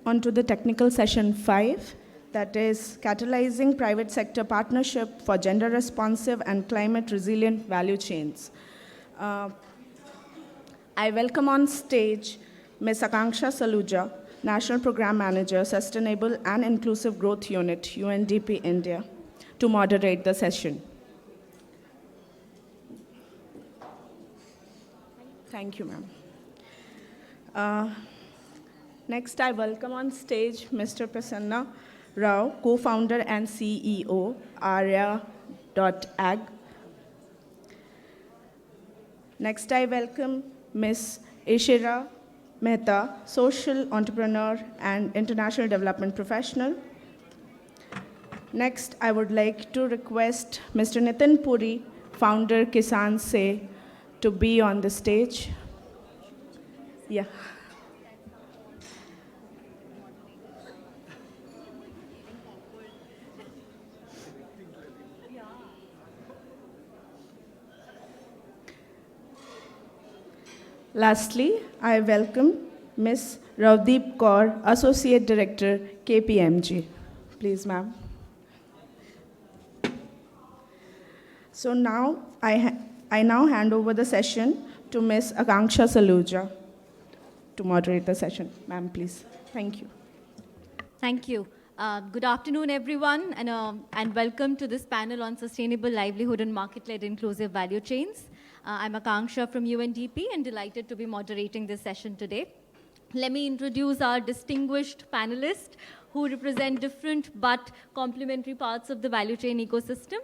onto the technical session 5, that is Catalyzing Private Sector Partnership for Gender Responsive and Climate Resilient Value Chains. I welcome on stage Ms. Akanksha Saluja, National Program Manager, Sustainable and Inclusive Growth Unit, UNDP India, to moderate the session. Thank you, ma'am. Next, I welcome on stage Mr. Prasanna Rao, co-founder and CEO, Arya.ag. Next, I welcome Ms. Ishira Mehta, social entrepreneur and international development professional. Next, I would like to request Mr. Nitin Puri, founder Kisan Se, to be on the stage. Yeah. Lastly, I welcome Ms. Ravdeep Kaur, Associate Director, KPMG. Please, ma'am. So now, I now hand over the session to Ms. Akanksha Saluja to moderate the session. Ma'am, please. Thank you. Thank you. Good afternoon, everyone, and welcome to this panel on sustainable livelihood and market-led inclusive value chains. I'm Akanksha from UNDP and delighted to be moderating this session today. Let me introduce our distinguished panelists who represent different but complementary parts of the value chain ecosystem.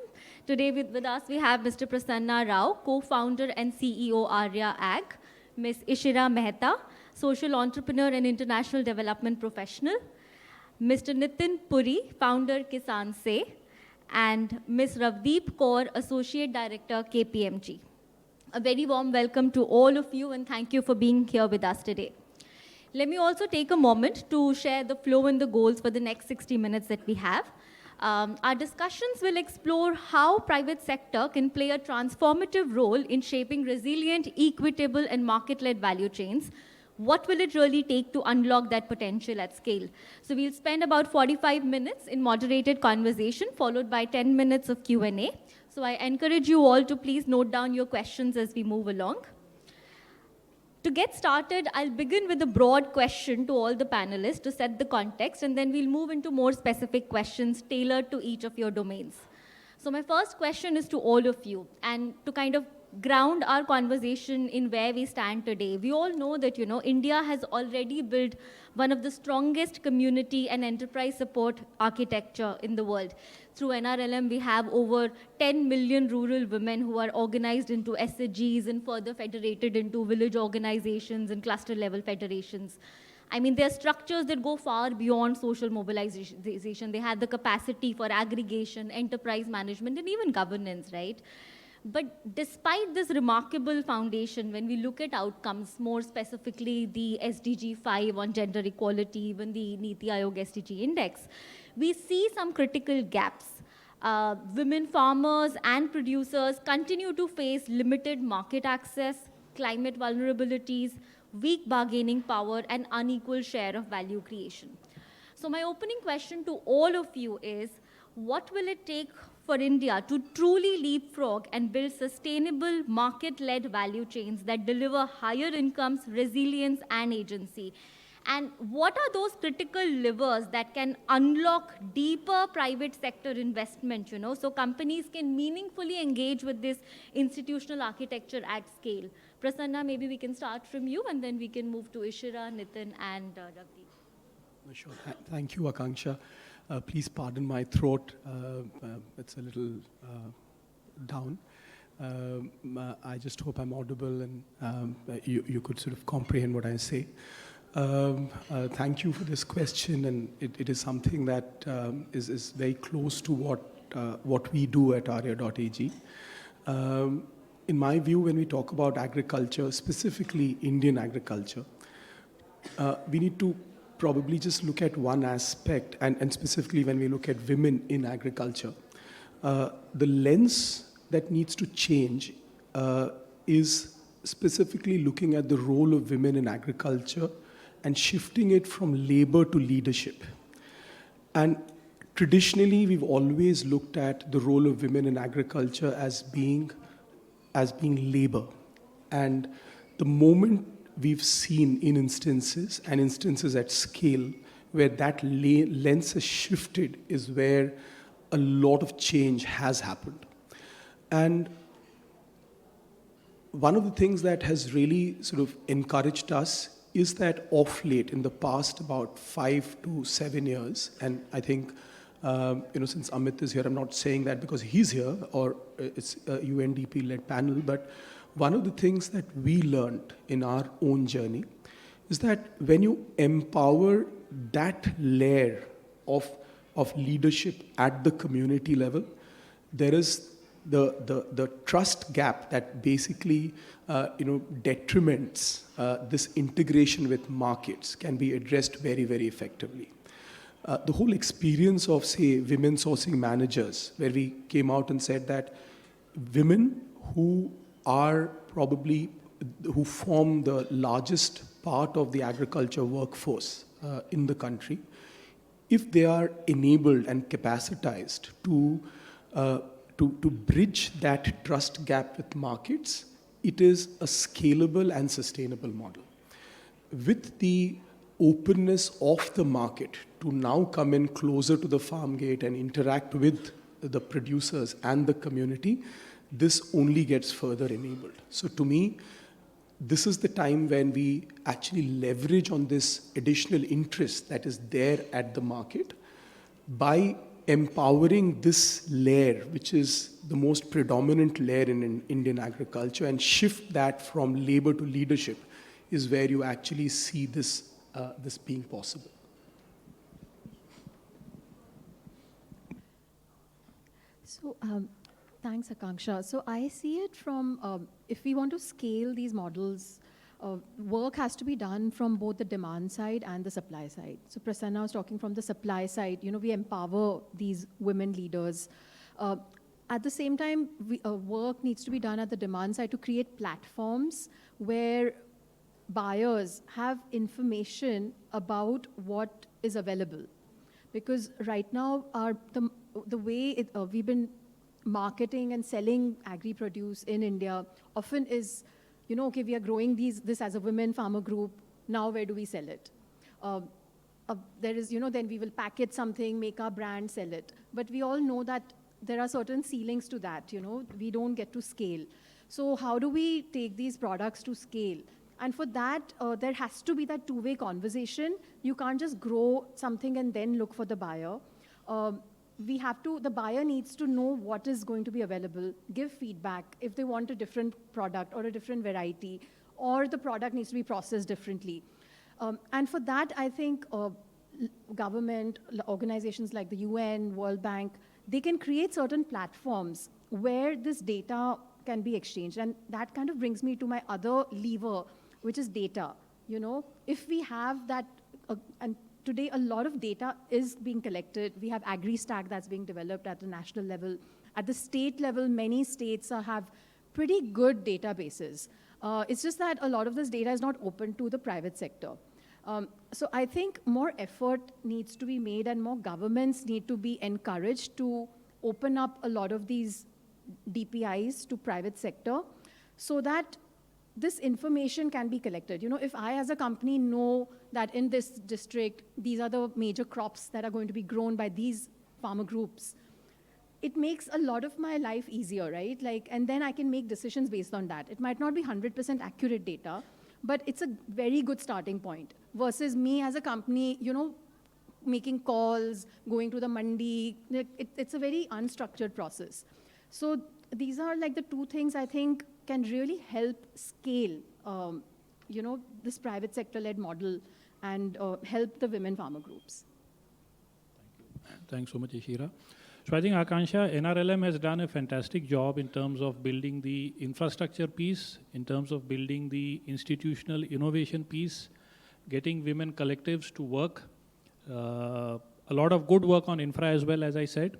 Today with us we have Mr. Prasanna Rao, co-founder and CEO Arya.ag, Ms. Ishira Mehta, social entrepreneur and international development professional, Mr. Nitin Puri, founder Kisan Se, and Ms. Ravdeep Kaur, associate director KPMG. A very warm welcome to all of you and thank you for being here with us today. Let me also take a moment to share the flow and the goals for the next 60 minutes that we have. Our discussions will explore how private sector can play a transformative role in shaping resilient, equitable, and market-led value chains. What will it really take to unlock that potential at scale? So we'll spend about 45 minutes in moderated conversation, followed by 10 minutes of Q&A. So I encourage you all to please note down your questions as we move along. To get started, I'll begin with a broad question to all the panelists to set the context, and then we'll move into more specific questions tailored to each of your domains. So my first question is to all of you, and to kind of ground our conversation in where we stand today. We all know that, India has already built one of the strongest community and enterprise support architecture in the world. Through NRLM, we have over 10 million rural women who are organized into SHGs and further federated into village organizations and cluster level federations. I mean, there are structures that go far beyond social mobilization. They have the capacity for aggregation, enterprise management, and even governance, right? But despite this remarkable foundation, when we look at outcomes, more specifically the SDG 5 on gender equality, even the Niti Aayog SDG index, we see some critical gaps. Women farmers and producers continue to face limited market access, climate vulnerabilities, weak bargaining power, and unequal share of value creation. So my opening question to all of you is, what will it take for India to truly leapfrog and build sustainable market-led value chains that deliver higher incomes, resilience, and agency? And what are those critical levers that can unlock deeper private sector investment, so companies can meaningfully engage with this institutional architecture at scale? Prasanna, maybe we can start from you, and then we can move to Ishira, Nitin, and Ravdeep. Sure. Thank you, Akanksha. Please pardon my throat. It's a little down. I just hope I'm audible and you could sort of comprehend what I say. Thank you for this question, and it is something that is very close to what we do at Arya.ag. In my view, when we talk about agriculture, specifically Indian agriculture, we need to probably just look at one aspect, and specifically when we look at women in agriculture. The lens that needs to change is specifically looking at the role of women in agriculture and shifting it from labor to leadership. And traditionally, we've always looked at the role of women in agriculture as being labor. And the moment we've seen in instances, and instances at scale, where that lens has shifted is where a lot of change has happened. And one of the things that has really sort of encouraged us is that of late, in the past about 5 to 7 years, and I think, since Amit is here, I'm not saying that because he's here or it's a UNDP-led panel, but one of the things that we learned in our own journey is that when you empower that layer of leadership at the community level, there is the trust gap that basically detriments this integration with markets can be addressed very, very effectively. The whole experience of, say, women sourcing managers, where we came out and said that women who form the largest part of the agriculture workforce in the country, if they are enabled and capacitized to bridge that trust gap with markets, it is a scalable and sustainable model. With the openness of the market to now come in closer to the farm gate and interact with the producers and the community, this only gets further enabled. So to me, this is the time when we actually leverage on this additional interest that is there at the market by empowering this layer, which is the most predominant layer in Indian agriculture, and shift that from labor to leadership is where you actually see this being possible. So, thanks, Akanksha. So I see it from, if we want to scale these models, work has to be done from both the demand side and the supply side. So Prasanna was talking from the supply side, we empower these women leaders. At the same time, work needs to be done at the demand side to create platforms where buyers have information about what is available. Because right now, the way we've been marketing and selling agri-produce in India often is, okay, we are growing this as a women farmer group, now where do we sell it? There is, then we will package something, make our brand, sell it. But we all know that there are certain ceilings to that, we don't get to scale. So how do we take these products to scale? And for that, there has to be that two-way conversation. You can't just grow something and then look for the buyer. The buyer needs to know what is going to be available, give feedback if they want a different product or a different variety, or the product needs to be processed differently. And for that, I think government, organizations like the UN, World Bank, they can create certain platforms where this data can be exchanged. And that kind of brings me to my other lever, which is data. If we have that, and today, a lot of data is being collected. We have AgriStack that's being developed at the national level. At the state level, many states have pretty good databases. It's just that a lot of this data is not open to the private sector. So I think more effort needs to be made and more governments need to be encouraged to open up a lot of these DPIs to private sector so that this information can be collected. If I as a company know that in this district, these are the major crops that are going to be grown by these farmer groups, it makes a lot of my life easier, right? And then I can make decisions based on that. It might not be 100% accurate data, but it's a very good starting point versus me as a company, making calls, going to the mandi. It's a very unstructured process. So these are the two things I think can really help scale, this private sector-led model and help the women farmer groups. Thank you. Thanks so much, Ishira. So I think Akanksha, NRLM has done a fantastic job in terms of building the infrastructure piece, in terms of building the institutional innovation piece, getting women collectives to work. A lot of good work on infra as well, as I said.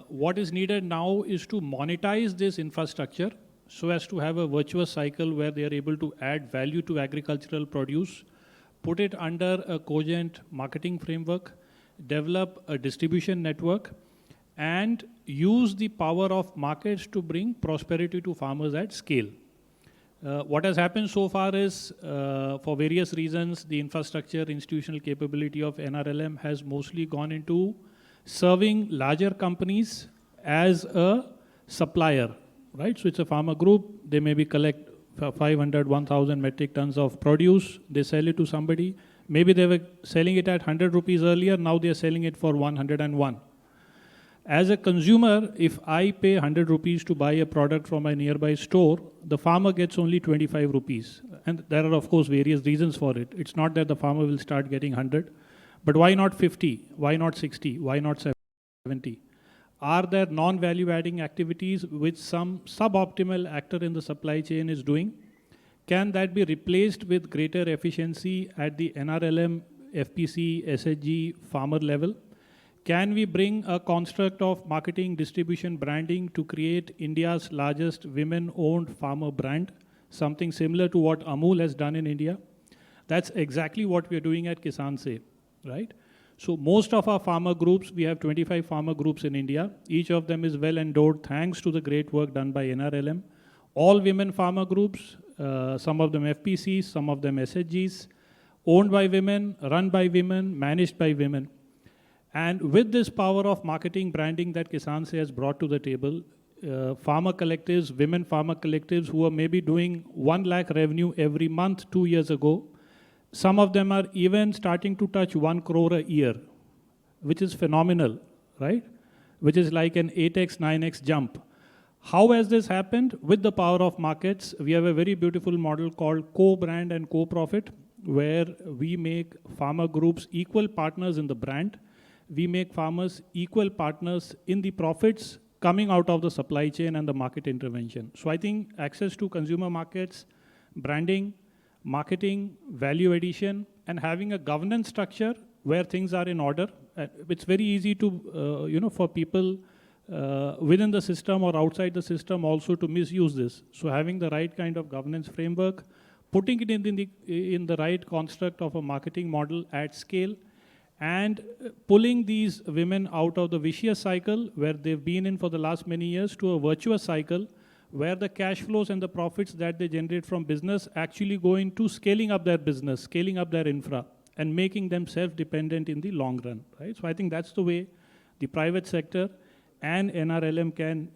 What is needed now is to monetize this infrastructure so as to have a virtuous cycle where they are able to add value to agricultural produce, put it under a cogent marketing framework, develop a distribution network, and use the power of markets to bring prosperity to farmers at scale. What has happened so far is, for various reasons, the infrastructure, institutional capability of NRLM has mostly gone into serving larger companies as a supplier, right? So it's a farmer group, they maybe collect 500, 1,000 metric tons of produce, they sell it to somebody. Maybe they were selling it at 100 rupees earlier, now they are selling it for 101. As a consumer, if I pay 100 rupees to buy a product from a nearby store, the farmer gets only 25 rupees. And there are, of course, various reasons for it. It's not that the farmer will start getting 100, but why not 50? Why not 60? Why not 70? Are there non-value adding activities which some suboptimal actor in the supply chain is doing? Can that be replaced with greater efficiency at the NRLM, FPC, SHG, farmer level? Can we bring a construct of marketing, distribution, branding to create India's largest women-owned farmer brand? Something similar to what Amul has done in India. That's exactly what we are doing at Kisan Se, right? So most of our farmer groups, we have 25 farmer groups in India. Each of them is well endowed thanks to the great work done by NRLM. All women farmer groups, some of them FPCs, some of them SHGs, owned by women, run by women, managed by women. And with this power of marketing, branding that Kisan Se has brought to the table, farmer collectives, women farmer collectives who are maybe doing 1 lakh revenue every month 2 years ago, some of them are even starting to touch 1 crore a year, which is phenomenal, right? Which is like an 8x, 9x jump. How has this happened? With the power of markets, we have a very beautiful model called co-brand and co-profit, where we make farmer groups equal partners in the brand. We make farmers equal partners in the profits coming out of the supply chain and the market intervention. So I think access to consumer markets, branding, marketing, value addition, and having a governance structure where things are in order. It's very easy to, for people within the system or outside the system also to misuse this. So having the right kind of governance framework, putting it in the right construct of a marketing model at scale, and pulling these women out of the vicious cycle where they've been in for the last many years to a virtuous cycle where the cash flows and the profits that they generate from business actually go into scaling up their business, scaling up their infra, and making them self-dependent in the long run, right? So I think that's the way the private sector and NRLM can,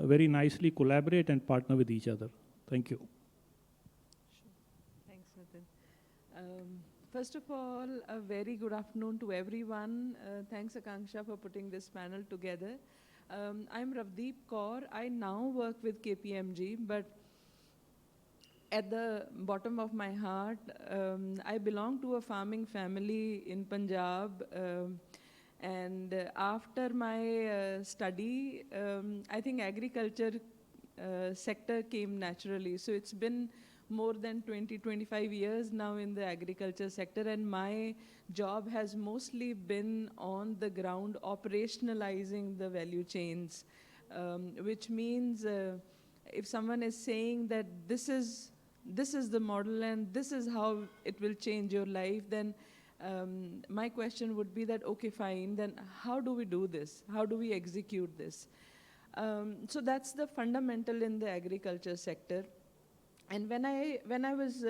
very nicely collaborate and partner with each other. Thank you. Thanks, Nitin. First of all, a very good afternoon to everyone. Thanks, Akanksha, for putting this panel together. I'm Ravdeep Kaur. I now work with KPMG, but at the bottom of my heart, I belong to a farming family in Punjab. And after my study, I think agriculture sector came naturally. So it's been more than 20, 25 years now in the agriculture sector, and my job has mostly been on the ground operationalizing the value chains, which means if someone is saying that this is the model and this is how it will change your life, then my question would be that, okay, fine, then how do we do this? How do we execute this? So that's the fundamental in the agriculture sector. And when I was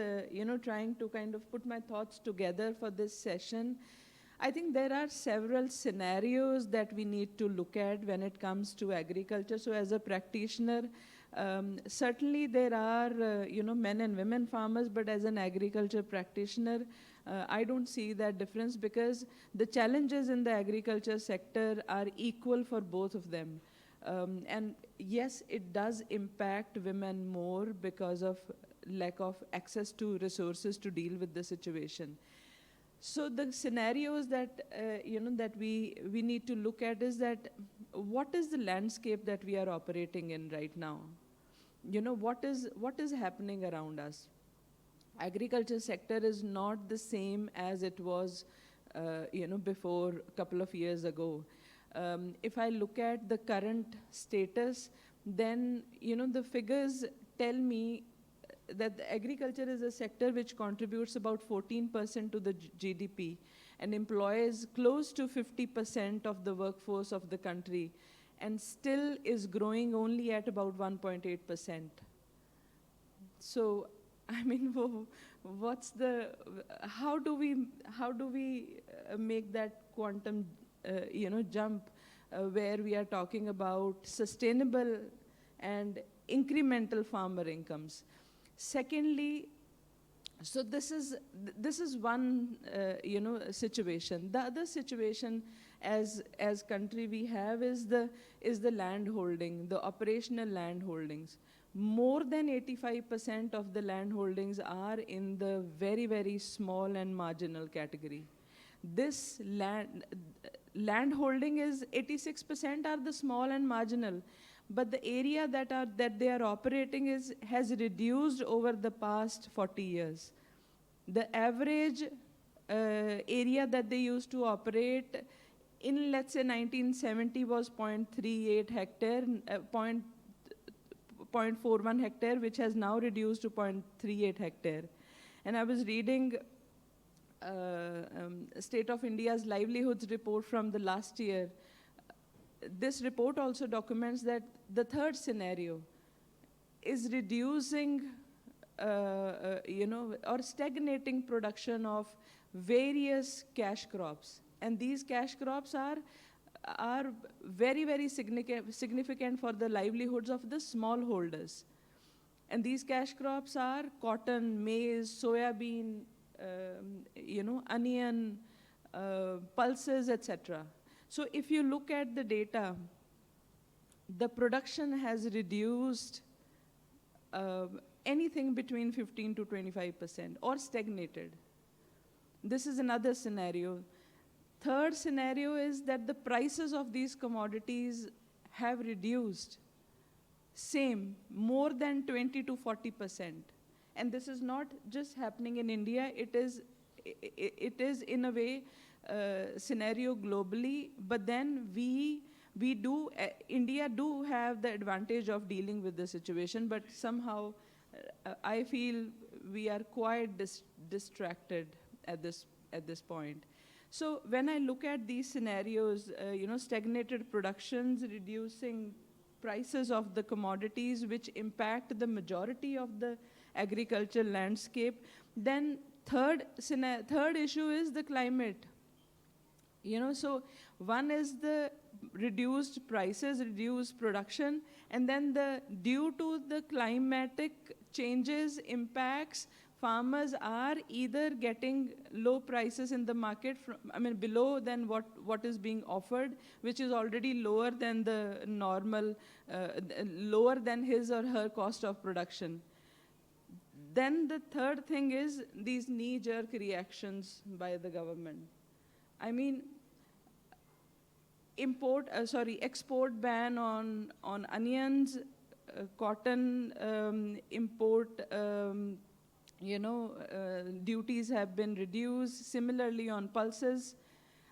trying to kind of put my thoughts together for this session, I think there are several scenarios that we need to look at when it comes to agriculture. So as a practitioner, certainly there are men and women farmers, but as an agriculture practitioner, I don't see that difference because the challenges in the agriculture sector are equal for both of them. And yes, it does impact women more because of lack of access to resources to deal with the situation. So the scenarios that that we need to look at is that what is the landscape that we are operating in right now? What is happening around us? Agriculture sector is not the same as it was before a couple of years ago. If I look at the current status, then the figures tell me that the agriculture is a sector which contributes about 14% to the GDP and employs close to 50% of the workforce of the country, and still is growing only at about 1.8%. So, I mean, how do we make that quantum, jump where we are talking about sustainable and incremental farmer incomes? Secondly, so this is one situation. The other situation as country we have is the land holding, the operational land holdings. More than 85% of the land holdings are in the very, very small and marginal category. This land holding is 86% are the small and marginal, but the area that they are operating has reduced over the past 40 years. The average area that they used to operate in, let's say, 1970 was 0.38 hectare, 0.41 hectare, which has now reduced to 0.38 hectare. And I was reading State of India's livelihoods report from the last year. This report also documents that the third scenario is reducing, or stagnating production of various cash crops. And these cash crops are very, very significant for the livelihoods of the smallholders. And these cash crops are cotton, maize, soya bean, onion, pulses, etc. So if you look at the data, the production has reduced anything between 15 to 25% or stagnated. This is another scenario. Third scenario is that the prices of these commodities have reduced, more than 20 to 40%. And this is not just happening in India, it is in a way scenario globally, but then India do have the advantage of dealing with the situation, but somehow I feel we are quite distracted at this point. So when I look at these scenarios, stagnated productions, reducing prices of the commodities which impact the majority of the agricultural landscape, then third issue is the climate. So one is the reduced prices, reduced production, and then due to the climatic changes impacts, farmers are either getting low prices in the market, below than what is being offered, which is already lower than the normal, lower than his or her cost of production. Then the third thing is these knee-jerk reactions by the government. Export ban on onions, cotton import, duties have been reduced. Similarly on pulses.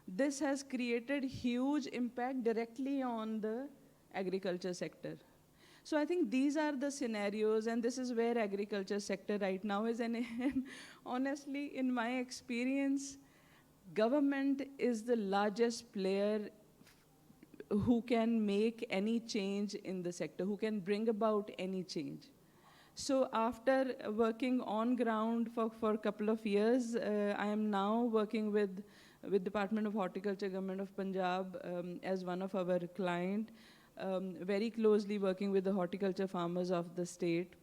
This has created huge impact directly on the agriculture sector. So I think these are the scenarios, and this is where agriculture sector right now is. And honestly, in my experience, government is the largest player who can make any change in the sector, who can bring about any change. So after working on ground for a couple of years, I am now working with Department of Horticulture, Government of Punjab as one of our client, very closely working with the horticulture farmers of the state.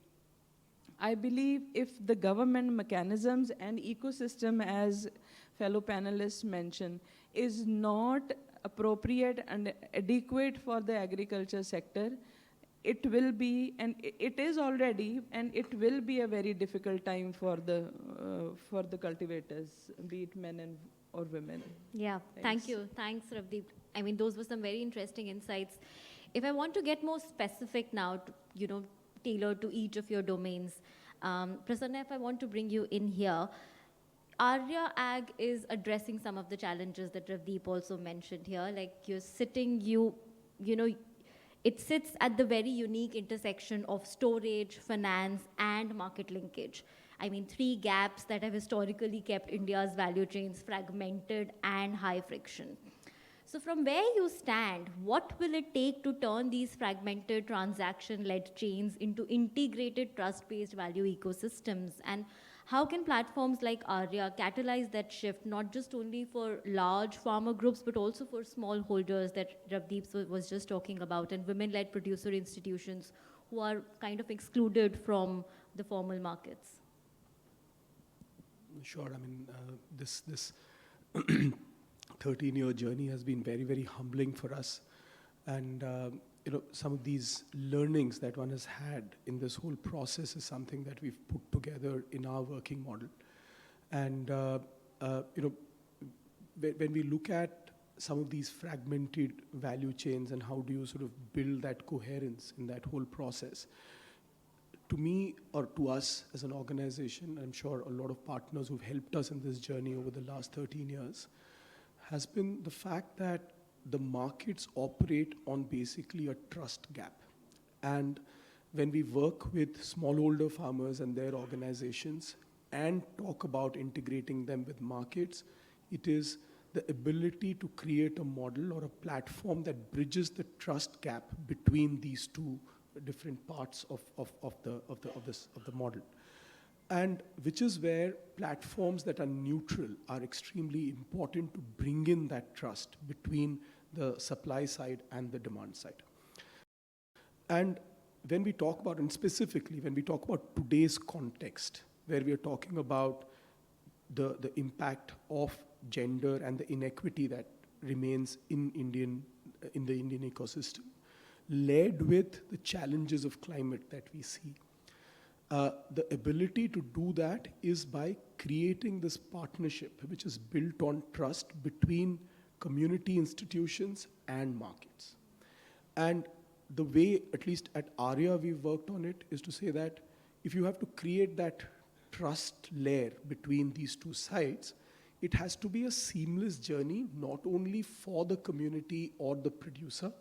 I believe if the government mechanisms and ecosystem, as fellow panelists mentioned, is not appropriate and adequate for the agriculture sector, it will be, and it is already, and it will be a very difficult time for the cultivators, be it men or women. Yeah, thank you. Thanks, Ravdeep. Those were some very interesting insights. If I want to get more specific now, tailored to each of your domains, Prasanna, if I want to bring you in here, Arya Ag is addressing some of the challenges that Ravdeep also mentioned here. Like you're sitting, It sits at the very unique intersection of storage, finance, and market linkage. I mean, three gaps that have historically kept India's value chains fragmented and high friction. So from where you stand, what will it take to turn these fragmented transaction-led chains into integrated trust-based value ecosystems? And how can platforms like Arya catalyze that shift, not just only for large farmer groups, but also for small holders that Ravdeep was just talking about, and women-led producer institutions who are kind of excluded from the formal markets? Sure. I mean, this 13-year journey has been very, very humbling for us. And, some of these learnings that one has had in this whole process is something that we've put together in our working model. And, when we look at some of these fragmented value chains and how do you sort of build that coherence in that whole process, to me or to us as an organization, I'm sure a lot of partners who've helped us in this journey over the last 13 years, has been the fact that the markets operate on basically a trust gap. And when we work with smallholder farmers and their organizations and talk about integrating them with markets, it is the ability to create a model or a platform that bridges the trust gap between these two different parts of the model. And which is where platforms that are neutral are extremely important to bring in that trust between the supply side and the demand side. And when we talk about, and specifically when we talk about today's context, where we are talking about the impact of gender and the inequity that remains in the Indian ecosystem, led with the challenges of climate that we see. The ability to do that is by creating this partnership, which is built on trust between community institutions and markets. And the way, at least at Arya, we've worked on it, is to say that if you have to create that trust layer between these two sides, it has to be a seamless journey, not only for the community or the producer,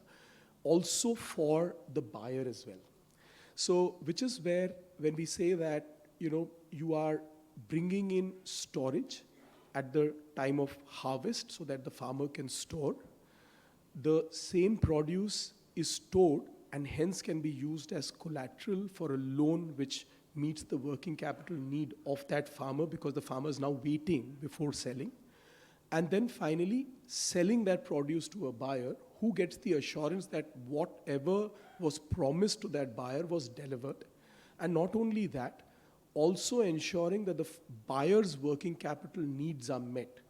also for the buyer as well. So, which is where, when we say that, you are bringing in storage at the time of harvest so that the farmer can store, the same produce is stored and hence can be used as collateral for a loan which meets the working capital need of that farmer, because the farmer is now waiting before selling. And then finally, selling that produce to a buyer who gets the assurance that whatever was promised to that buyer was delivered. And not only that, also ensuring that the buyer's working capital needs are met.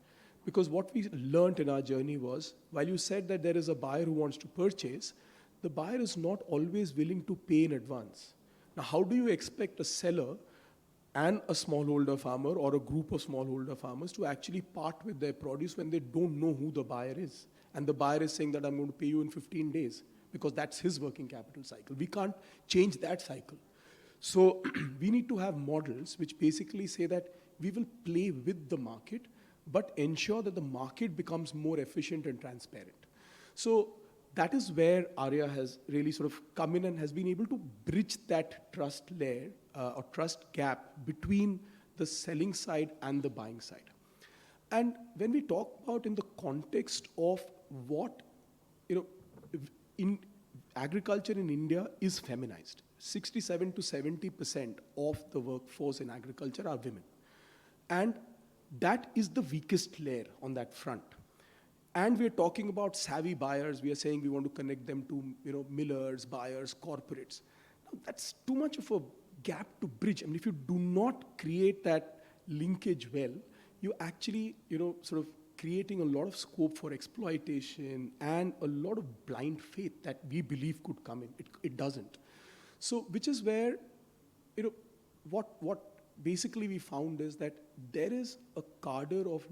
Because what we learned in our journey was, while you said that there is a buyer who wants to purchase, the buyer is not always willing to pay in advance. Now, how do you expect a seller and a smallholder farmer or a group of smallholder farmers to actually part with their produce when they don't know who the buyer is? And the buyer is saying that I'm going to pay you in 15 days because that's his working capital cycle. We can't change that cycle. So we need to have models which basically say that we will play with the market, but ensure that the market becomes more efficient and transparent. So that is where Arya has really sort of come in and has been able to bridge that trust layer or trust gap between the selling side and the buying side. And when we talk about in the context of what, in agriculture in India is feminized. 67 to 70% of the workforce in agriculture are women. And that is the weakest layer on that front. And we're talking about savvy buyers. We are saying we want to connect them to, millers, buyers, corporates. Now, that's too much of a gap to bridge. I mean, if you do not create that linkage well, you actually, sort of creating a lot of scope for exploitation and a lot of blind faith that we believe could come in. It doesn't. So, which is where, what basically we found is that there is a cadre of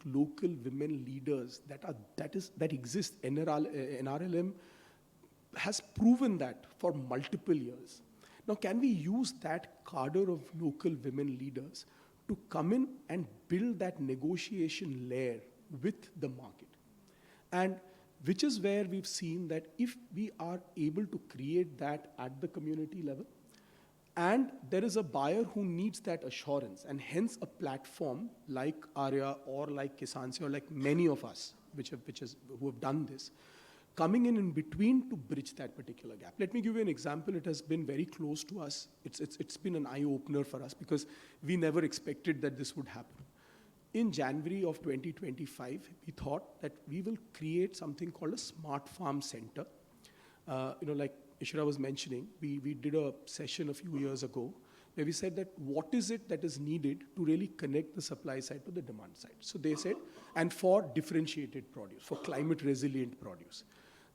local women leaders that exist. NRLM has proven that for multiple years. Now, can we use that cadre of local women leaders to come in and build that negotiation layer with the market? And which is where we've seen that if we are able to create that at the community level, and there is a buyer who needs that assurance, and hence a platform like Arya or like Kisanse or like many of us who have done this, coming in between to bridge that particular gap. Let me give you an example. It has been very close to us. It's been an eye-opener for us because we never expected that this would happen. In January of 2025, we thought that we will create something called a smart farm center. Like Ishira was mentioning, we did a session a few years ago where we said that what is it that is needed to really connect the supply side to the demand side. So they said, and for differentiated produce, for climate resilient produce.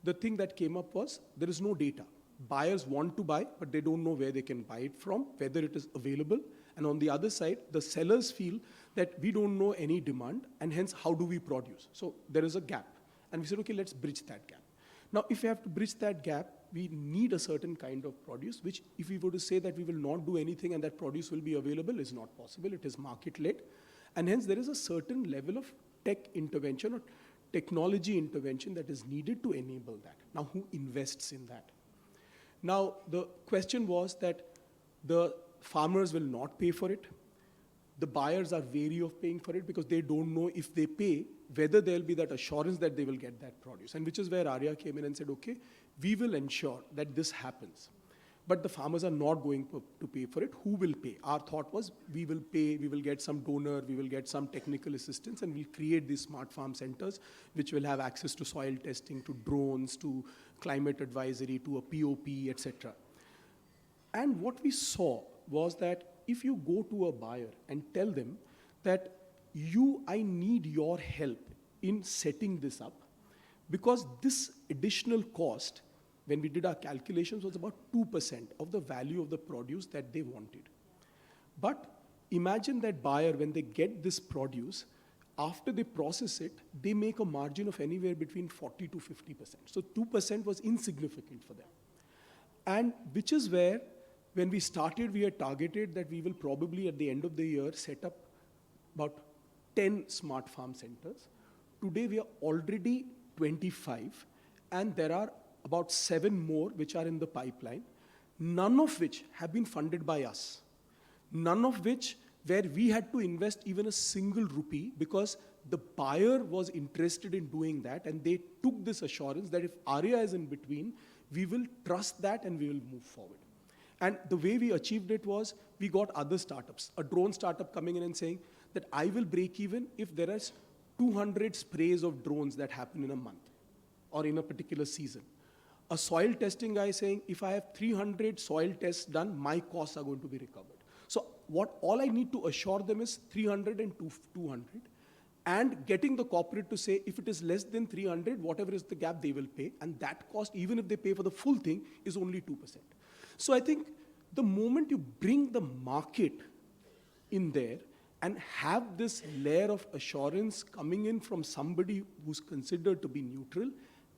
The thing that came up was there is no data. Buyers want to buy, but they don't know where they can buy it from, whether it is available. And on the other side, the sellers feel that we don't know any demand, and hence how do we produce? So there is a gap. And we said, okay, let's bridge that gap. Now, if we have to bridge that gap, we need a certain kind of produce, which if we were to say that we will not do anything and that produce will be available is not possible. It is market-led. And hence there is a certain level of tech intervention or technology intervention that is needed to enable that. Now, who invests in that? Now, the question was that the farmers will not pay for it. The buyers are wary of paying for it because they don't know if they pay, whether there'll be that assurance that they will get that produce. And which is where Arya came in and said, okay, we will ensure that this happens. But the farmers are not going to pay for it. Who will pay? Our thought was we will pay, we will get some donor, we will get some technical assistance, and we'll create these smart farm centers which will have access to soil testing, to drones, to climate advisory, to a POP, etc. And what we saw was that if you go to a buyer and tell them that I need your help in setting this up, because this additional cost, when we did our calculations, was about 2% of the value of the produce that they wanted. But imagine that buyer, when they get this produce, after they process it, they make a margin of anywhere between 40 to 50%. So 2% was insignificant for them. And which is where, when we started, we had targeted that we will probably at the end of the year set up about 10 smart farm centers. Today we are already 25, and there are about 7 more which are in the pipeline, none of which have been funded by us. None of which where we had to invest even a single rupee, because the buyer was interested in doing that, and they took this assurance that if Arya is in between, we will trust that and we will move forward. And the way we achieved it was, we got other startups, a drone startup coming in and saying that I will break even if there is 200 sprays of drones that happen in a month or in a particular season. A soil testing guy saying, if I have 300 soil tests done, my costs are going to be recovered. So all I need to assure them is 300 and 200, and getting the corporate to say, if it is less than 300, whatever is the gap, they will pay. And that cost, even if they pay for the full thing, is only 2%. So I think the moment you bring the market in there and have this layer of assurance coming in from somebody who's considered to be neutral,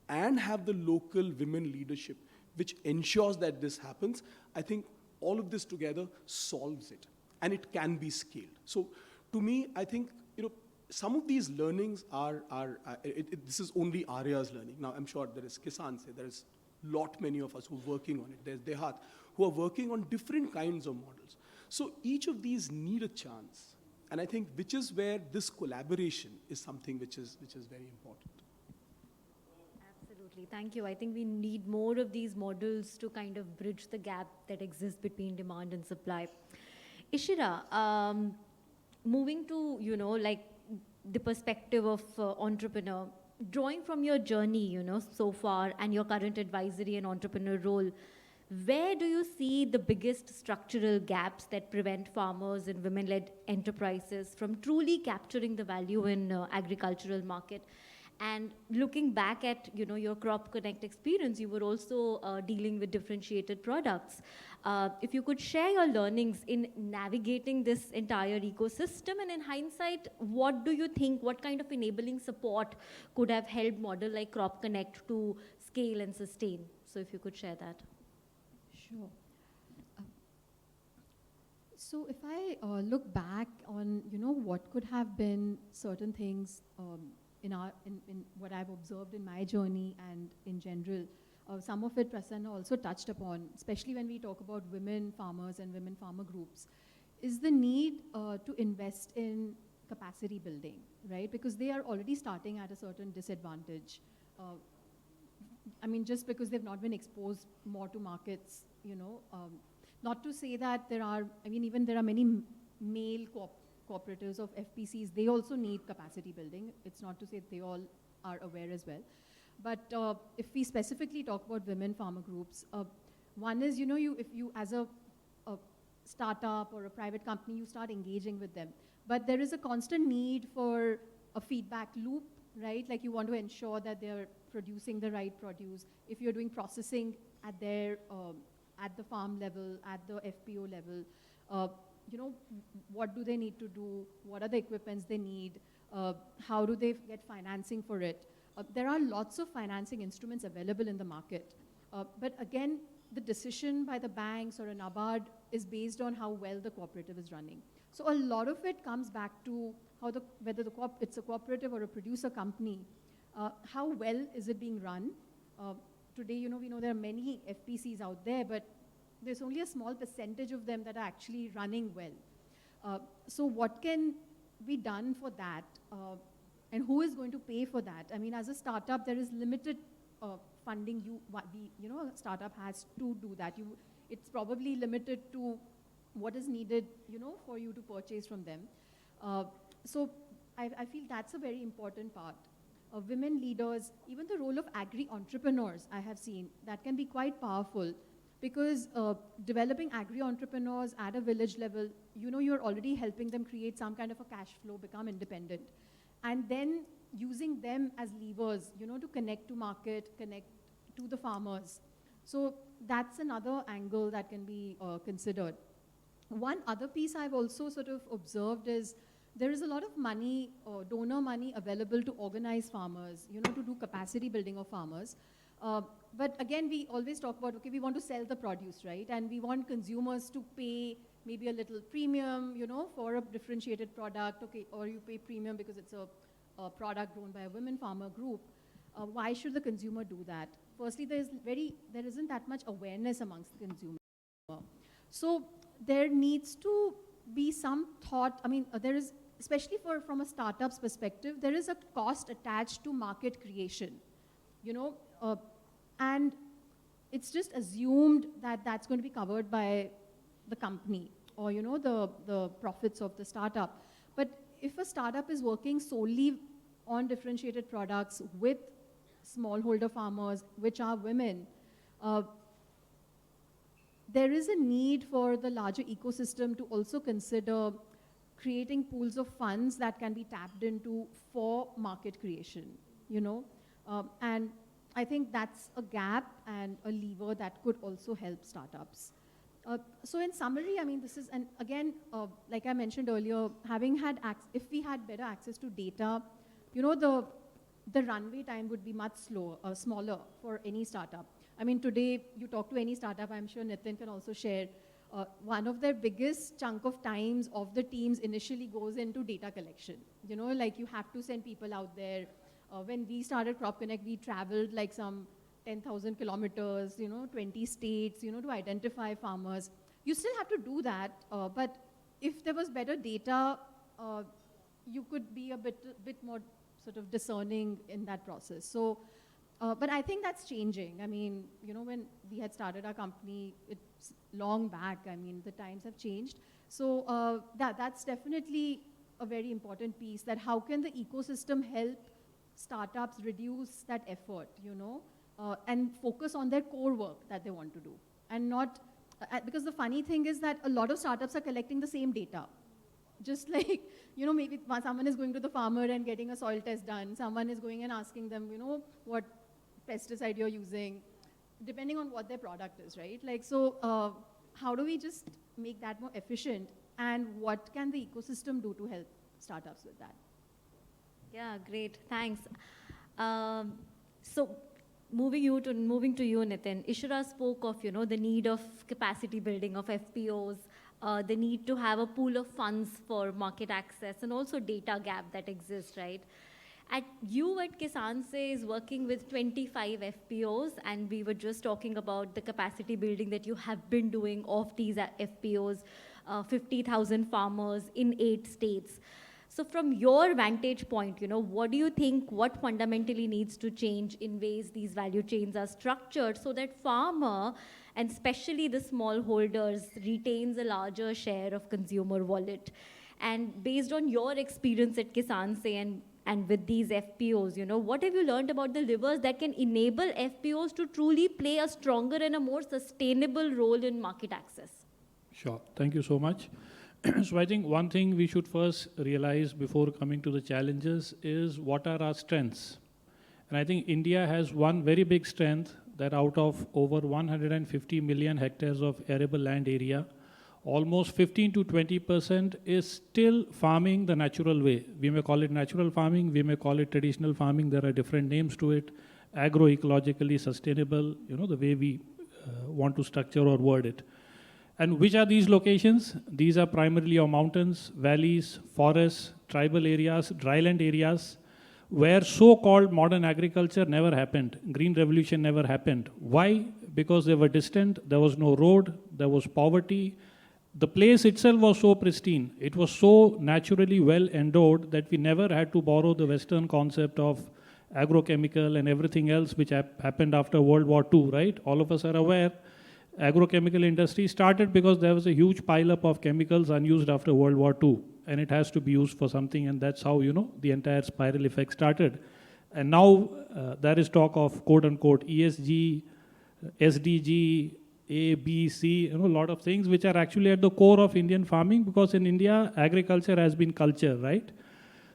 and have the local women leadership, which ensures that this happens, I think all of this together solves it, and it can be scaled. So to me, I think, some of these learnings this is only Arya's learning. Now, I'm sure there is Kisanse, there is many of us who are working on it. There's Dehat, who are working on different kinds of models. So each of these need a chance. And I think which is where this collaboration is something which is very important. Absolutely, thank you. I think we need more of these models to kind of bridge the gap that exists between demand and supply. Ishira, moving to, like the perspective of entrepreneur, drawing from your journey, so far, and your current advisory and entrepreneur role, where do you see the biggest structural gaps that prevent farmers and women-led enterprises from truly capturing the value in agricultural market? And looking back at, your Crop Connect experience, you were also dealing with differentiated products. If you could share your learnings in navigating this entire ecosystem, and in hindsight, what do you think, what kind of enabling support could have helped model like Crop Connect to scale and sustain? So if you could share that. Sure. So if I look back on, what could have been certain things in what I've observed in my journey and in general, some of it Prasanna also touched upon, especially when we talk about women farmers and women farmer groups, is the need to invest in capacity building, right? Because they are already starting at a certain disadvantage. I mean, just because they've not been exposed more to markets, not to say that there are, I mean, even there are many male cooperatives of FPCs, they also need capacity building. It's not to say they all are aware as well. But if we specifically talk about women farmer groups, one is, if you as a startup or a private company, you start engaging with them. But there is a constant need for a feedback loop, right? Like you want to ensure that they're producing the right produce. If you're doing processing at their, at the farm level, at the FPO level, what do they need to do? What are the equipments they need? How do they get financing for it? There are lots of financing instruments available in the market. But again, the decision by the banks or a NABARD is based on how well the cooperative is running. So a lot of it comes back to how whether it's a cooperative or a producer company, how well is it being run? Today, we know there are many FPCs out there, but there's only a small percentage of them that are actually running well. So what can be done for that? And who is going to pay for that? I mean, as a startup, there is limited funding a startup has to do that. It's probably limited to what is needed, for you to purchase from them. So I feel that's a very important part. Women leaders, even the role of agri-entrepreneurs, I have seen, that can be quite powerful because developing agri-entrepreneurs at a village level, you're already helping them create some kind of a cash flow, become independent. And then using them as levers, to connect to market, connect to the farmers. So that's another angle that can be considered. One other piece I've also sort of observed is there is a lot of money, donor money available to organize farmers, to do capacity building of farmers. But again, we always talk about, okay, we want to sell the produce, right? And we want consumers to pay maybe a little premium, for a differentiated product, okay, or you pay premium because it's a product grown by a women farmer group. Why should the consumer do that? Firstly, there isn't that much awareness amongst the consumer. So there needs to be some thought. I mean, there is, especially from a startup's perspective, there is a cost attached to market creation, and it's just assumed that that's going to be covered by the company or, the profits of the startup. But if a startup is working solely on differentiated products with smallholder farmers, which are women, there is a need for the larger ecosystem to also consider creating pools of funds that can be tapped into for market creation, and I think that's a gap and a lever that could also help startups. So in summary, I mean, this is, and again, like I mentioned earlier, if we had better access to data, the runway time would be much smaller for any startup. I mean, today, you talk to any startup, I'm sure Nitin can also share, one of their biggest chunk of times of the teams initially goes into data collection. Like you have to send people out there. When we started Crop Connect, we traveled like some 10,000 kilometers, 20 states, to identify farmers. You still have to do that, but if there was better data, you could be a bit more sort of discerning in that process. So, but I think that's changing. I mean, when we had started our company, it's long back. I mean, the times have changed. So that's definitely a very important piece, that how can the ecosystem help startups reduce that effort, and focus on their core work that they want to do. And not, because the funny thing is that a lot of startups are collecting the same data. Just like, maybe someone is going to the farmer and getting a soil test done. Someone is going and asking them, what pesticide you're using, depending on what their product is, right? Like, so how do we just make that more efficient? And what can the ecosystem do to help startups with that? Yeah, great, thanks. So moving to you, Nitin, Ishra spoke of, the need of capacity building of FPOs, the need to have a pool of funds for market access, and also data gap that exists, right? You at Kisan Se is working with 25 FPOs, and we were just talking about the capacity building that you have been doing of these FPOs, 50,000 farmers in 8 states. So from your vantage point, what do you think, what fundamentally needs to change in ways these value chains are structured so that farmer, and especially the smallholders, retains a larger share of consumer wallet? And based on your experience at Kisan Se and with these FPOs, what have you learned about the levers that can enable FPOs to truly play a stronger and a more sustainable role in market access? Sure. Thank you so much. So I think one thing we should first realize before coming to the challenges is what are our strengths. And I think India has one very big strength that out of over 150 million hectares of arable land area, almost 15 to 20% is still farming the natural way. We may call it natural farming, we may call it traditional farming, there are different names to it, agroecologically sustainable, the way we want to structure or word it. And which are these locations? These are primarily our mountains, valleys, forests, tribal areas, dryland areas, where so-called modern agriculture never happened. Green revolution never happened. Why? Because they were distant, there was no road, there was poverty. The place itself was so pristine. It was so naturally well endowed that we never had to borrow the Western concept of agrochemical and everything else which happened after World War II, right? All of us are aware. Agrochemical industry started because there was a huge pileup of chemicals unused after World War II, and it has to be used for something, and that's how, the entire spiral effect started. And now there is talk of quote-unquote ESG, SDG, A, B, C, a lot of things which are actually at the core of Indian farming, because in India, agriculture has been culture, right?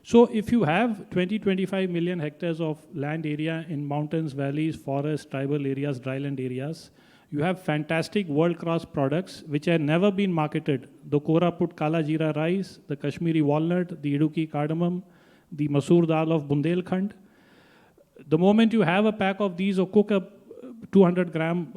So if you have 20-25 million hectares of land area in mountains, valleys, forests, tribal areas, dryland areas, you have fantastic world-class products which have never been marketed. The Koraput Kala Jeera rice, the Kashmiri walnut, the Idukki cardamom, the Masoor dal of Bundelkhand. The moment you have a pack of these or cook a 200 gram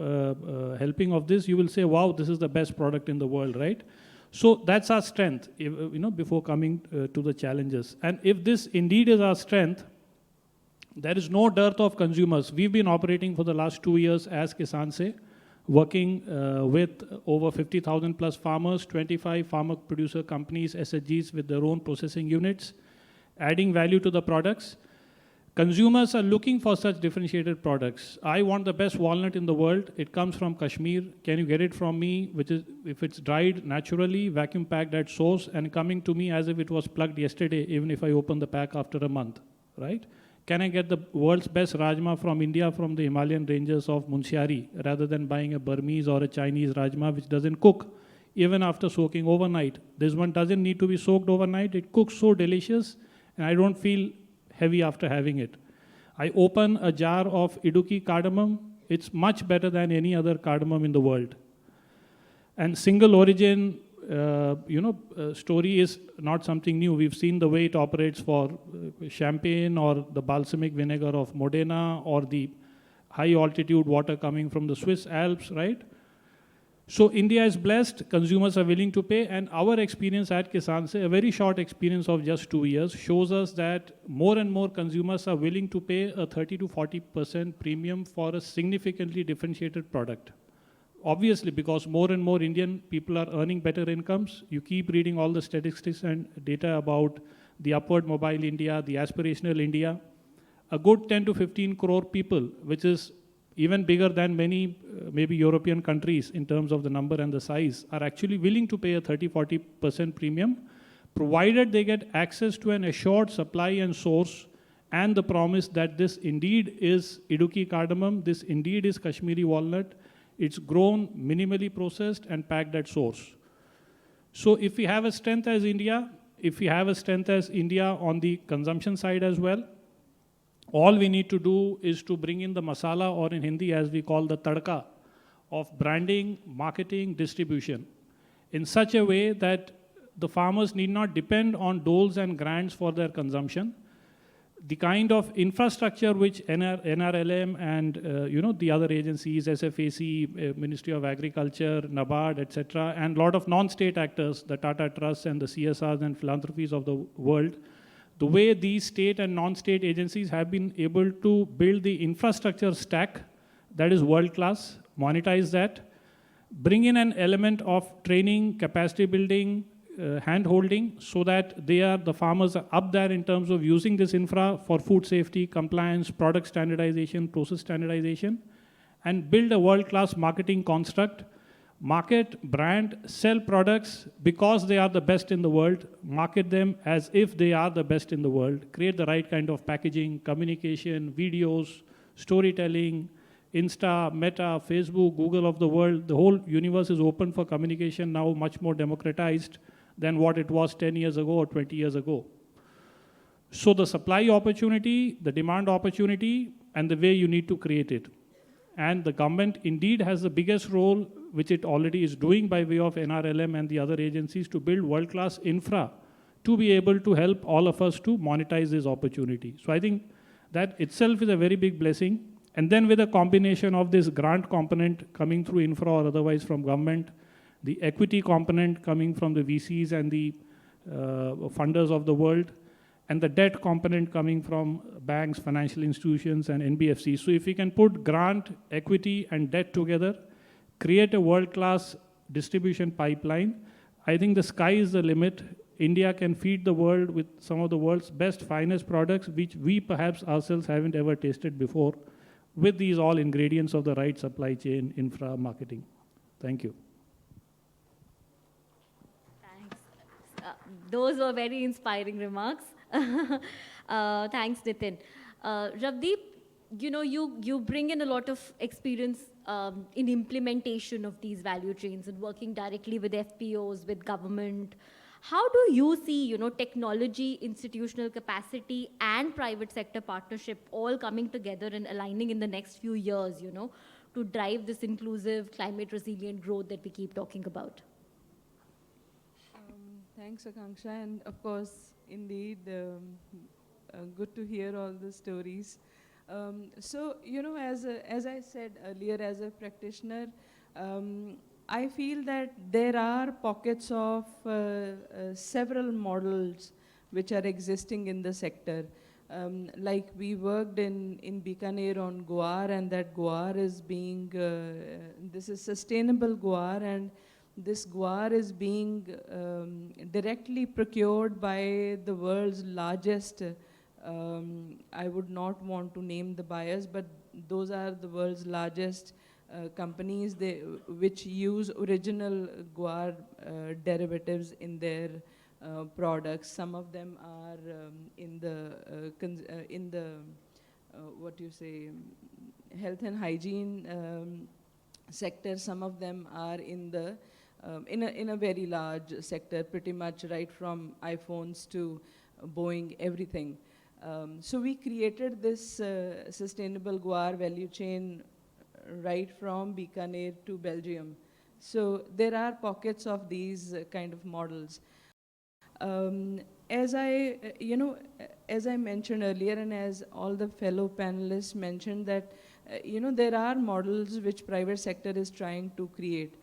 helping of this, you will say, wow, this is the best product in the world, right? So that's our strength, before coming to the challenges. And if this indeed is our strength, there is no dearth of consumers. We've been operating for the last 2 years as Kisan Se, working with over 50,000 plus farmers, 25 farmer producer companies, SHGs with their own processing units, adding value to the products. Consumers are looking for such differentiated products. I want the best walnut in the world. It comes from Kashmir. Can you get it from me? Which is, if it's dried naturally, vacuum packed at source, and coming to me as if it was plugged yesterday, even if I open the pack after a month, right? Can I get the world's best rajma from India, from the Himalayan ranges of Munsiari, rather than buying a Burmese or a Chinese rajma which doesn't cook, even after soaking overnight? This one doesn't need to be soaked overnight. It cooks so delicious, and I don't feel heavy after having it. I open a jar of Idukki cardamom. It's much better than any other cardamom in the world. And single origin, story is not something new. We've seen the way it operates for champagne or the balsamic vinegar of Modena or the high altitude water coming from the Swiss Alps, right? So India is blessed, consumers are willing to pay, and our experience at Kisan Se, a very short experience of just 2 years, shows us that more and more consumers are willing to pay a 30 to 40% premium for a significantly differentiated product. Obviously, because more and more Indian people are earning better incomes. You keep reading all the statistics and data about the upward mobile India, the aspirational India. A good 10 to 15 crore people, which is even bigger than many maybe European countries in terms of the number and the size, are actually willing to pay a 30-40% premium, provided they get access to an assured supply and source and the promise that this indeed is Idukki cardamom, this indeed is Kashmiri walnut, it's grown, minimally processed and packed at source. So if we have a strength as India, on the consumption side as well, all we need to do is to bring in the masala, or in Hindi as we call the tadka, of branding, marketing, distribution, in such a way that the farmers need not depend on doles and grants for their consumption. The kind of infrastructure which NRLM and the other agencies, SFAC, Ministry of Agriculture, NABARD, etc., and a lot of non-state actors, the Tata Trusts and the CSRs and philanthropies of the world, the way these state and non-state agencies have been able to build the infrastructure stack that is world-class, monetize that, bring in an element of training, capacity building, hand-holding, so that the farmers are up there in terms of using this infra for food safety, compliance, product standardization, process standardization, and build a world-class marketing construct, market, brand, sell products because they are the best in the world, market them as if they are the best in the world, create the right kind of packaging, communication, videos, storytelling, Insta, Meta, Facebook, Google of the world. The whole universe is open for communication now, much more democratized than what it was 10 years ago or 20 years ago. So the supply opportunity, the demand opportunity, and the way you need to create it. And the government indeed has the biggest role, which it already is doing by way of NRLM and the other agencies, to build world-class infra to be able to help all of us to monetize this opportunity. So I think that itself is a very big blessing. And then with a combination of this grant component coming through infra or otherwise from government, the equity component coming from the VCs and the funders of the world, and the debt component coming from banks, financial institutions, and NBFCs. So if we can put grant, equity, and debt together, create a world-class distribution pipeline, I think the sky is the limit. India can feed the world with some of the world's best, finest products, which we perhaps ourselves haven't ever tasted before, with these all ingredients of the right supply chain, infra, marketing. Thank you. Thanks. Those were very inspiring remarks. Thanks, Nitin. Ravdeep, you bring in a lot of experience in implementation of these value chains and working directly with FPOs, with government. How do you see, technology, institutional capacity, and private sector partnership all coming together and aligning in the next few years, to drive this inclusive, climate resilient growth that we keep talking about? Thanks, Akanksha, and of course, indeed, good to hear all the stories. So, as I said earlier, as a practitioner, I feel that there are pockets of several models which are existing in the sector. Like we worked in Bikaner on guar, and that guar is being, this is sustainable guar, and this guar is being directly procured by the world's largest, I would not want to name the buyers, but those are the world's largest companies which use original guar derivatives in their products. Some of them are in the what you say, health and hygiene sector. Some of them are in the in a very large sector, pretty much right from iPhones to Boeing, everything. So we created this sustainable guar value chain right from Bikaner to Belgium. So there are pockets of these kind of models. As I mentioned earlier, and as all the fellow panelists mentioned, that there are models which private sector is trying to create.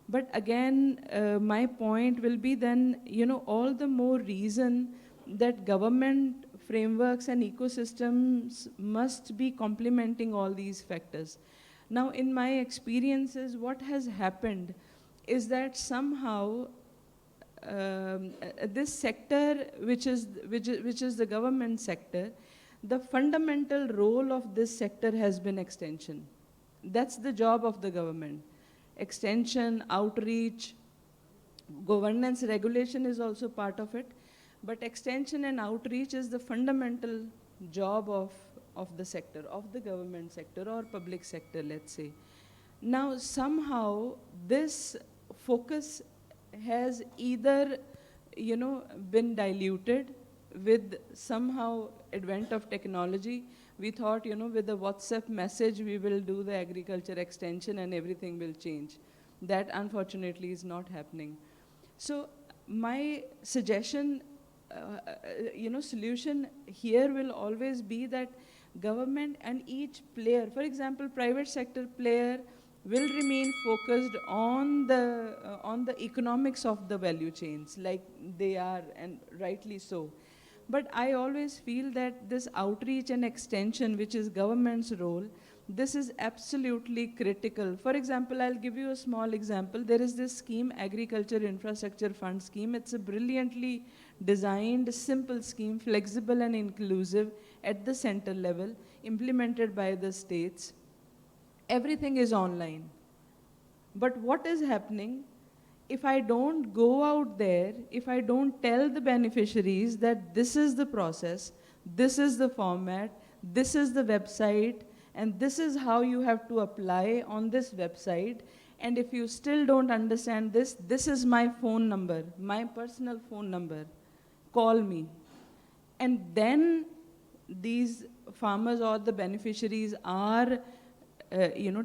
But again, my point will be then, all the more reason that government frameworks and ecosystems must be complementing all these factors. Now, in my experiences, what has happened is that somehow this sector, which is the government sector, the fundamental role of this sector has been extension. That's the job of the government. Extension, outreach, governance, regulation is also part of it. But extension and outreach is the fundamental job of the sector, of the government sector or public sector, let's say. Now, somehow, this focus has either, been diluted with somehow advent of technology. We thought, with the WhatsApp message, we will do the agriculture extension and everything will change. That, unfortunately, is not happening. So my suggestion, solution here will always be that government and each player, for example, private sector player, will remain focused on the economics of the value chains, like they are, and rightly so. But I always feel that this outreach and extension, which is government's role, this is absolutely critical. For example, I'll give you a small example. There is this scheme, Agriculture Infrastructure Fund scheme. It's a brilliantly designed, simple scheme, flexible and inclusive at the center level, implemented by the states. Everything is online. But what is happening? If I don't go out there, if I don't tell the beneficiaries that this is the process, this is the format, this is the website, and this is how you have to apply on this website, and if you still don't understand this, this is my phone number, my personal phone number, call me. And then these farmers or the beneficiaries are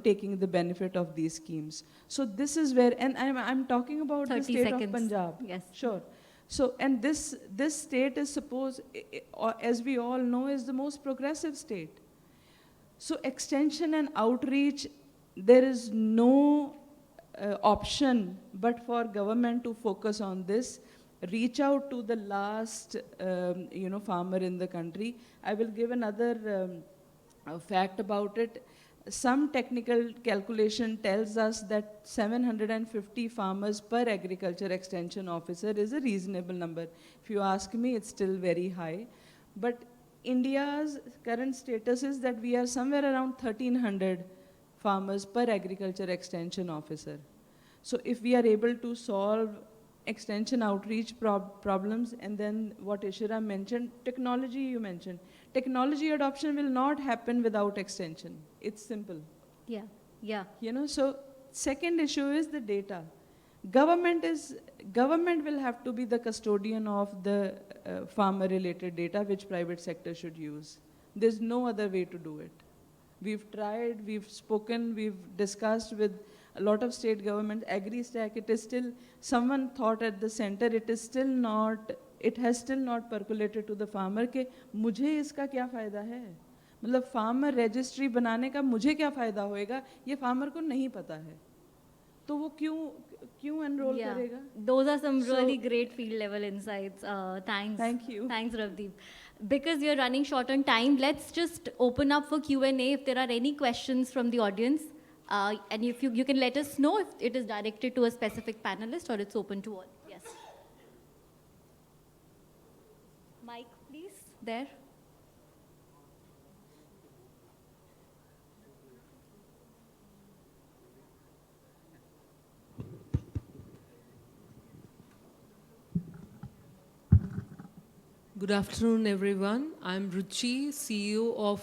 taking the benefit of these schemes. So this is where, and I'm talking about the 30 state seconds. of Punjab. Yes. Sure. So, and this state is supposed, as we all know, is the most progressive state. So extension and outreach, there is no option but for government to focus on this, reach out to the last, farmer in the country. I will give another fact about it. Some technical calculation tells us that 750 farmers per agriculture extension officer is a reasonable number. If you ask me, it's still very high. But India's current status is that we are somewhere around 1,300 farmers per agriculture extension officer. So if we are able to solve extension outreach problems, and then what Ishira mentioned, technology you mentioned. Technology adoption will not happen without extension. It's simple. Yeah, yeah. So second issue is the data. Government will have to be the custodian of the farmer-related data, which private sector should use. There's no other way to do it. We've tried, we've spoken, we've discussed with a lot of state governments. Agri-Stack, it is still, someone thought at the center, it has still not percolated to the farmer कि मुझे इसका क्या फ़ायदा है? मतलब farmer registry बनाने का मुझे क्या फ़ायदा होएगा? ये farmer को नहीं पता है. तो वो क्यों enroll करेगा? Those are some really great field level insights. Thanks. Thank you. Thanks, Ravdeep. Because we are running short on time, let's just open up for Q&A if there are any questions from the audience. And if you can let us know if it is directed to a specific panelist or it's open to all. Yes. Mike, please, there. Good afternoon, everyone. I'm Ruchi, CEO of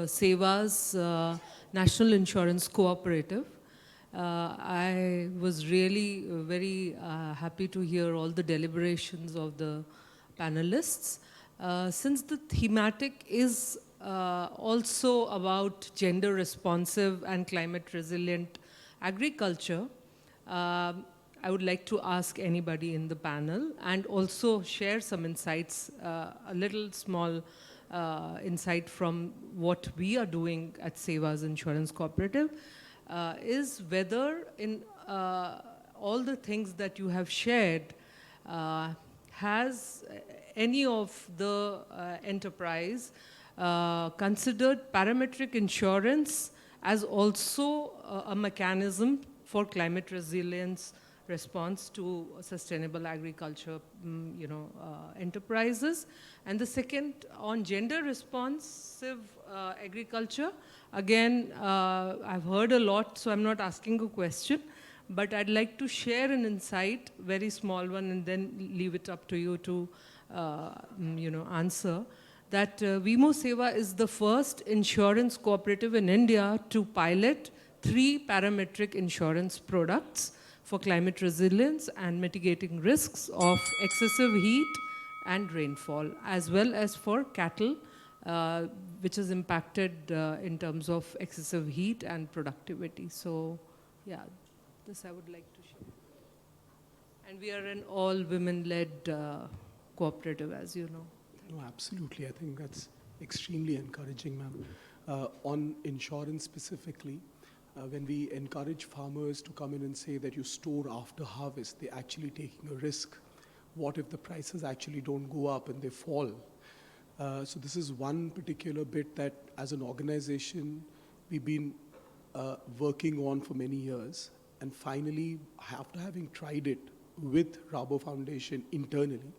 Seva's National Insurance Cooperative. I was really very happy to hear all the deliberations of the panelists. Since the thematic is also about gender responsive and climate resilient agriculture, I would like to ask anybody in the panel and also share some insights, a little small insight from what we are doing at Seva's Insurance Cooperative, is whether in all the things that you have shared, has any of the enterprise considered parametric insurance as also a mechanism for climate resilience response to sustainable agriculture, enterprises. And the second, on gender responsive agriculture, again, I've heard a lot, so I'm not asking a question, but I'd like to share an insight, very small one, and then leave it up to you to, answer. That Vimo Seva is the first insurance cooperative in India to pilot 3 parametric insurance products for climate resilience and mitigating risks of excessive heat and rainfall, as well as for cattle, which is impacted in terms of excessive heat and productivity. So, yeah, this I would like to share. And we are an all-women-led cooperative, as you know. No, absolutely. I think that's extremely encouraging, ma'am. On insurance specifically, when we encourage farmers to come in and say that you store after harvest, they're actually taking a risk. What if the prices actually don't go up and they fall? So this is one particular bit that as an organization, we've been working on for many years. And finally, after having tried it with Rabo Foundation internally,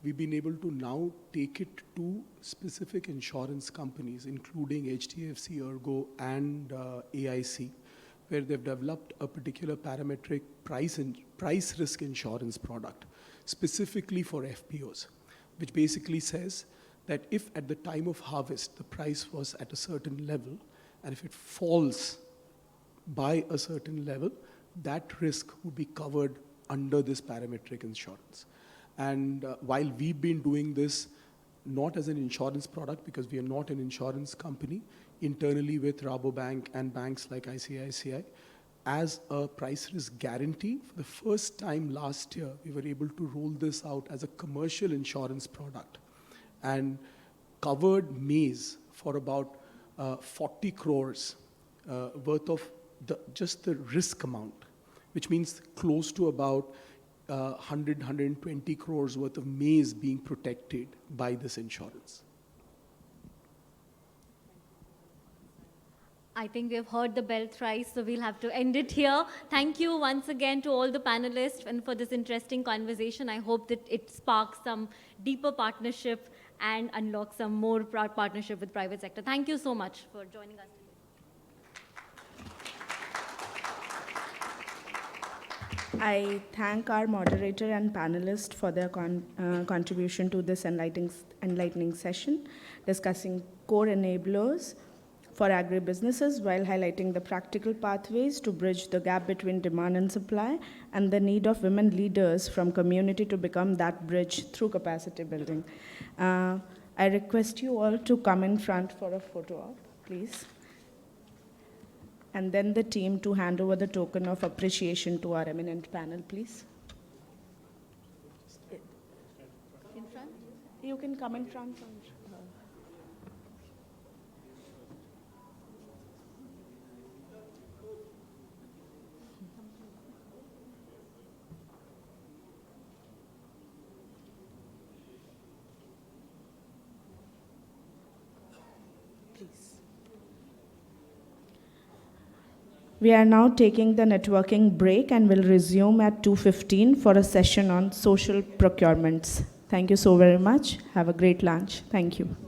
we've been able to now take it to specific insurance companies, including HDFC, Ergo, and AIC, where they've developed a particular parametric price risk insurance product, specifically for FPOs, which basically says that if at the time of harvest, the price was at a certain level, and if it falls by a certain level, that risk would be covered under this parametric insurance. And while we've been doing this not as an insurance product, because we are not an insurance company, internally with Rabobank and banks like ICICI, as a price risk guarantee, for the first time last year, we were able to roll this out as a commercial insurance product and covered maize for about 40 crores worth of just the risk amount, which means close to about 120 crores worth of maize being protected by this insurance. I think we've heard the bell thrice, so we'll have to end it here. Thank you once again to all the panelists and for this interesting conversation. I hope that it sparks some deeper partnership and unlocks some more partnership with private sector. Thank you so much for joining us today. I thank our moderator and panelists for their contribution to this enlightening session, discussing core enablers for agribusinesses while highlighting the practical pathways to bridge the gap between demand and supply and the need of women leaders from community to become that bridge through capacity building. I request you all to come in front for a photo op, please. And then the team to hand over the token of appreciation to our eminent panel, please. In front? You can come in front. We are now taking the networking break and will resume at 2:15 for a session on social procurements. Thank you so very much. Have a great lunch. Thank you.